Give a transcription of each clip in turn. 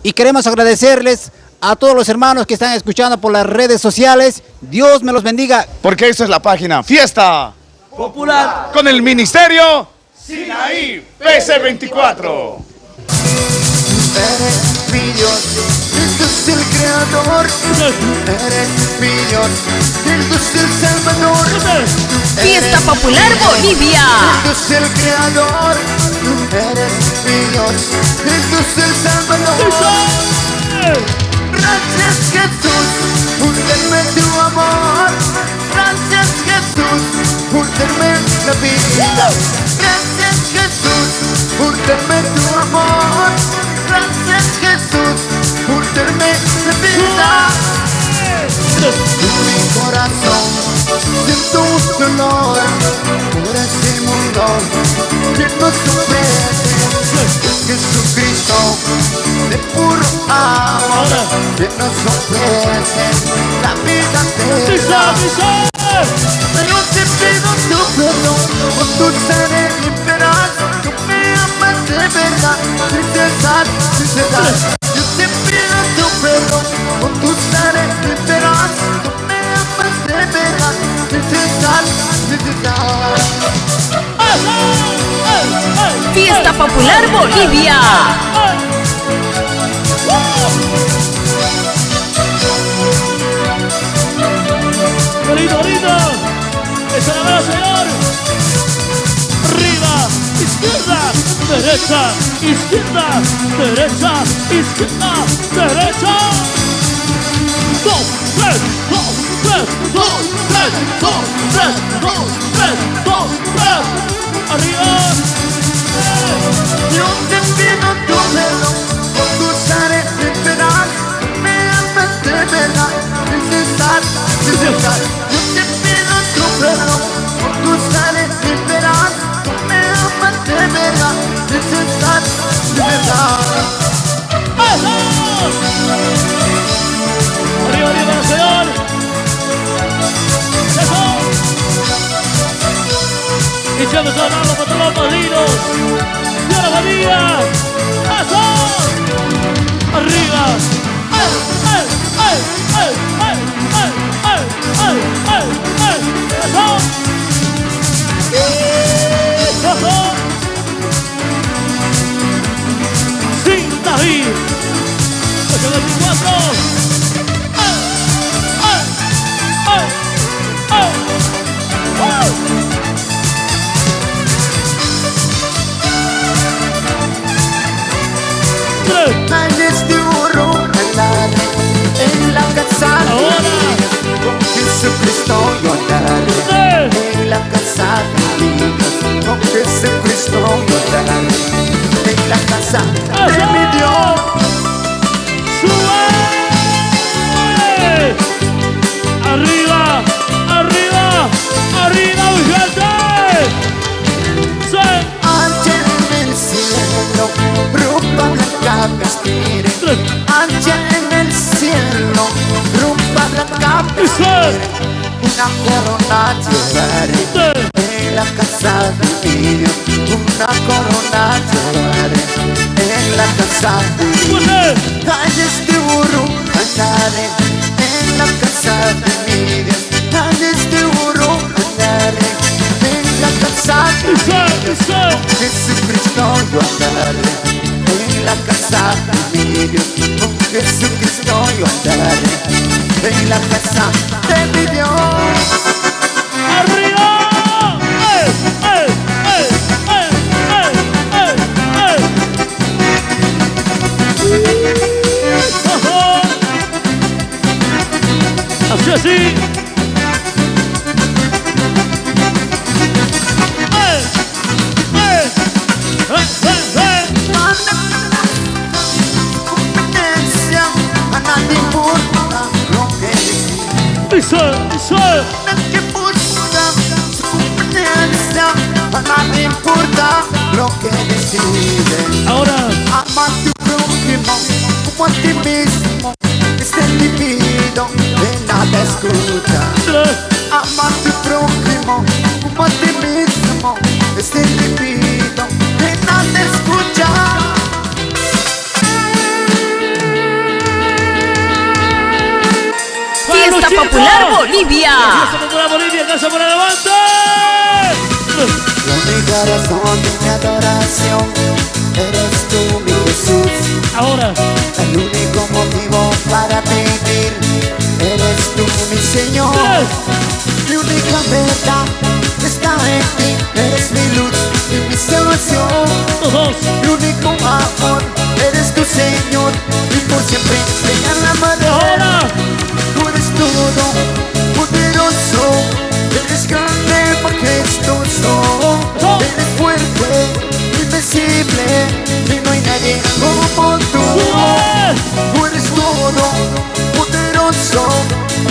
Y queremos agradecerles a todos los hermanos que están escuchando por las redes sociales. Dios me los bendiga. Porque esta es la página Fiesta Popular con el Ministerio Sinaí PC24. Eres mi Dios, Jesús el Creador. Eres mi Dios, Jesús el Salvador. Fiesta Popular Bolivia. Jesús el Creador. Eres mi Dios, Jesús el Salvador. Gracias Jesús por darme tu amor. Gracias Jesús por darme la vida. Gracias Jesús por darme tu amor. Gracias Jesús por darme la vida. En mi corazón siento un dolor por ese mundo que no sufre. Jesucristo de puro amor que nos ofrece la vida eterna. Yo te pido tu perdón, con tu sangre limpiarás. Tú me amas de verdad, sinceridad. Yo te pido tu perdón, con tu sangre limpiarás. Tú me amas de verdad, sinceridad. Fiesta Popular Bolivia. Bonito, bonito. Esa la mano, señor. Arriba, izquierda, derecha, izquierda, derecha, izquierda, derecha. 2, 3, 2, 3, 2, 3, 2, 3, 2, 3, 2, 3. Arriba. Yo te pido tu perdón, con tu sangre limpiarás. Me amas de verdad, sinceridad. Yo te pido tu perdón, con tu sangre limpiarás. Me amas de verdad, sinceridad. Arriba, arriba, señor. Eso. Y se nos han dado para todos los padrinos. ¡Dios María! ¡Eso! ¡Arriba! ¡Ay, ay, ay, ay, ay, ay, ay, ay, ay, ay! ¡Eso! ¡Eso! ¡Sin David! ¡824! ¡Ay, ay, ay, ay! ¡Wow! Ay, este burro andaré en la casa de Dios. Con Jesucristo yo andaré en la casa de Dios. Con Jesucristo yo andaré en la casa de mi Dios. ¡Sube! ¡Arriba! ¡Arriba! ¡Arriba, gente! ¡Sí! Allá en el cielo, ropa blanca vestiré. Allá en el cielo, ropa blanca vestiré. Una corona llevaré en la casa de mi Dios. Una corona llevaré en la casa de mi Dios. Ay, este burro andaré en la casa de mi Dios. Ay, este burro andaré en la casa de mi Dios. Jesucristo yo andaré en la casa de mi Dios. Con Jesucristo yo andaré en la casa de mi Dios. ¡Arriba! ¡Ey, ey, ey, ey, ey, ey, ey! Así, así. ¡Ey, ey, ey, ey, ey! Competencia, a nadie importa lo que decís. Dice, dice. Que busca su competencia, a nadie importa lo que decide. Ahora. Ama a tu prójimo como a ti mismo. Este individuo de nada escucha. Ama a tu prójimo como a ti mismo. Este individuo de nada escucha. Popular Bolivia. Fiesta Popular Bolivia, Casa por el Levante. Mi corazón de mi adoración, eres tú mi Jesús. Ahora, El único motivo para vivir, eres tú mi Señor. Mi única verdad está en ti, eres mi luz y mi salvación. todos. Mi único amor, eres tu Señor, y por siempre en la madera. Ahora, Tú eres todo, poderoso, eres grande, majestuoso, eres fuerte, invencible, y no hay nadie como tú. Tú eres todo, poderoso,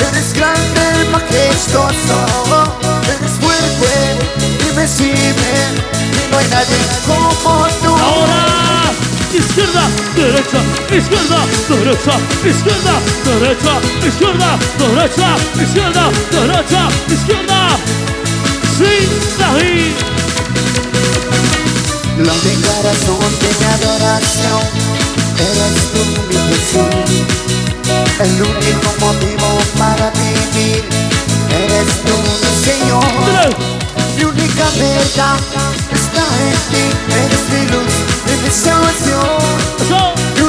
eres grande, majestuoso, eres fuerte, invencible, y no hay nadie como tú. ahora. Izquierda, derecha, izquierda, derecha, izquierda, derecha, izquierda, derecha, izquierda, derecha, izquierda. Sinaí. La declaración de mi adoración, eres tú mi Jesús. El único motivo para vivir, eres tú mi Señor. Mi única verdad está en ti, eres mi luz y mi salvación. Mi